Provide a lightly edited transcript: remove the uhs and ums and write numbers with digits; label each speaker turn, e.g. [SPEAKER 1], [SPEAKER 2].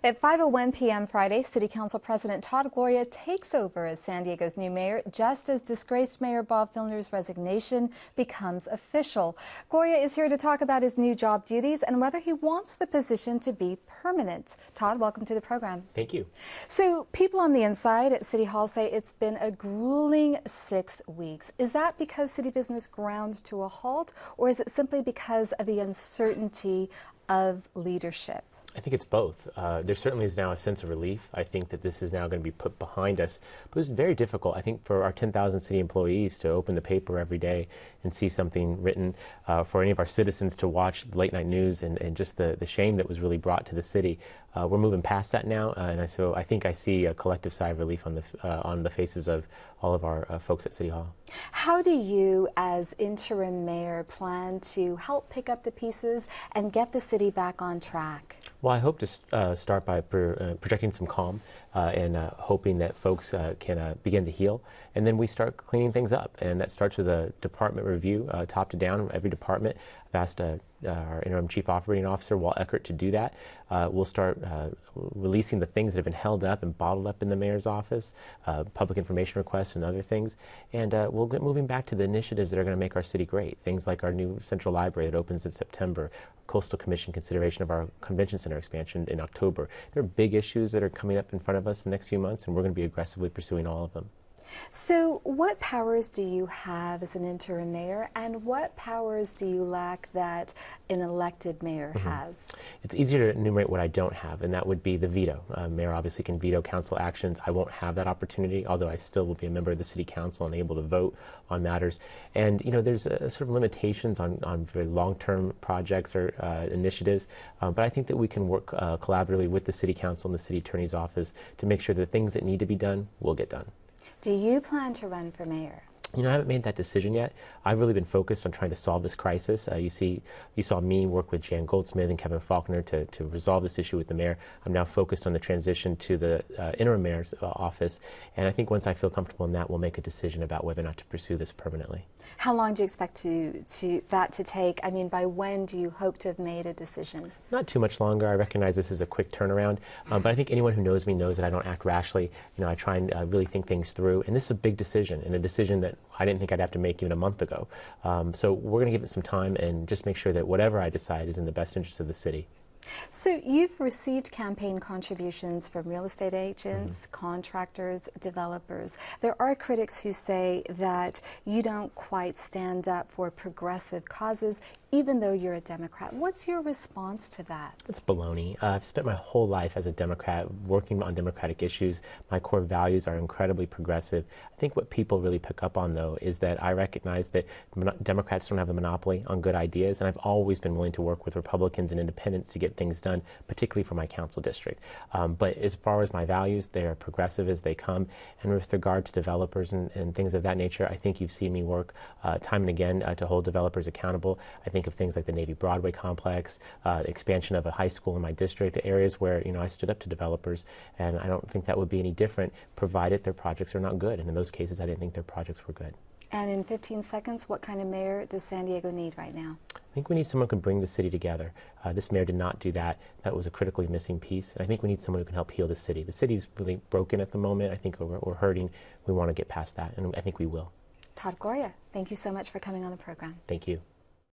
[SPEAKER 1] At 5:01 p.m. Friday, City Council President Todd Gloria takes over as San Diego's new mayor, just as disgraced Mayor Bob Filner's resignation becomes official. Gloria is here to talk about his new job duties and whether he wants the position to be permanent. Todd, welcome to the program.
[SPEAKER 2] Thank you.
[SPEAKER 1] So people on the inside at City Hall say it's been a grueling 6 weeks. Is that because city business ground to a halt, or is it simply because of the uncertainty of leadership?
[SPEAKER 2] I think it's both. There certainly is now a sense of relief. I think that this is now going to be put behind us. But it was very difficult, I think, for our 10,000 city employees to open the paper every day and see something written, for any of our citizens to watch late night news and just the shame that was really brought to the city. We're moving past that now, so I think I see a collective sigh of relief on the faces of all of our folks at City Hall.
[SPEAKER 1] How do you, as interim mayor, plan to help pick up the pieces and get the city back on track?
[SPEAKER 2] Well, I hope to start by projecting some calm and hoping that folks can begin to heal. And then we start cleaning things up. And that starts with a department review, top to down, every department. I've asked our interim chief operating officer, Walt Eckert, to do that. We'll start releasing the things that have been held up and bottled up in the mayor's office, public information requests and other things. And we'll get moving back to the initiatives that are going to make our city great. Things like our new central library that opens in September, Coastal Commission consideration of our convention center expansion in October. There are big issues that are coming up in front of us in the next few months, and we're going to be aggressively pursuing all of them.
[SPEAKER 1] So what powers do you have as an interim mayor, and what powers do you lack that an elected mayor has?
[SPEAKER 2] It's easier to enumerate what I don't have, and that would be the veto. Mayor obviously can veto council actions. I won't have that opportunity, although I still will be a member of the city council and able to vote on matters. And you know, there's sort of limitations on very long-term projects or initiatives, but I think that we can work collaboratively with the city council and the city attorney's office to make sure that things that need to be done will get done.
[SPEAKER 1] Do you plan to run for mayor?
[SPEAKER 2] You know, I haven't made that decision yet. I've really been focused on trying to solve this crisis. You saw me work with Jan Goldsmith and Kevin Faulkner to resolve this issue with the mayor. I'm now focused on the transition to the interim mayor's office, and I think once I feel comfortable in that, we'll make a decision about whether or not to pursue this permanently.
[SPEAKER 1] How long do you expect that to take? I mean, by when do you hope to have made a decision?
[SPEAKER 2] Not too much longer. I recognize this is a quick turnaround, but I think anyone who knows me knows that I don't act rashly. You know, I try and really think things through, and this is a big decision, and a decision that I didn't think I'd have to make even a month ago. So we're going to give it some time and just make sure that whatever I decide is in the best interest of the city.
[SPEAKER 1] So you've received campaign contributions from real estate agents, contractors, developers. There are critics who say that you don't quite stand up for progressive causes, even though you're a Democrat. What's your response to that?
[SPEAKER 2] It's baloney. I've spent my whole life as a Democrat working on democratic issues. My core values are incredibly progressive. I think what people really pick up on, though, is that I recognize that Democrats don't have the monopoly on good ideas, and I've always been willing to work with Republicans and independents to get things done, particularly for my council district. But as far as my values, they are progressive as they come. And with regard to developers and things of that nature, I think you've seen me work time and again to hold developers accountable. I think of things like the Navy Broadway complex, the expansion of a high school in my district, areas where, you know, I stood up to developers, and I don't think that would be any different provided their projects are not good. And in those cases, I didn't think their projects were good.
[SPEAKER 1] And in 15 seconds, what kind of mayor does San Diego need right now?
[SPEAKER 2] I think we need someone who can bring the city together. This mayor did not do that. That was a critically missing piece. And I think we need someone who can help heal the city. The city's really broken at the moment. I think we're hurting. We want to get past that, and I think we will.
[SPEAKER 1] Todd Gloria, thank you so much for coming on the program.
[SPEAKER 2] Thank you.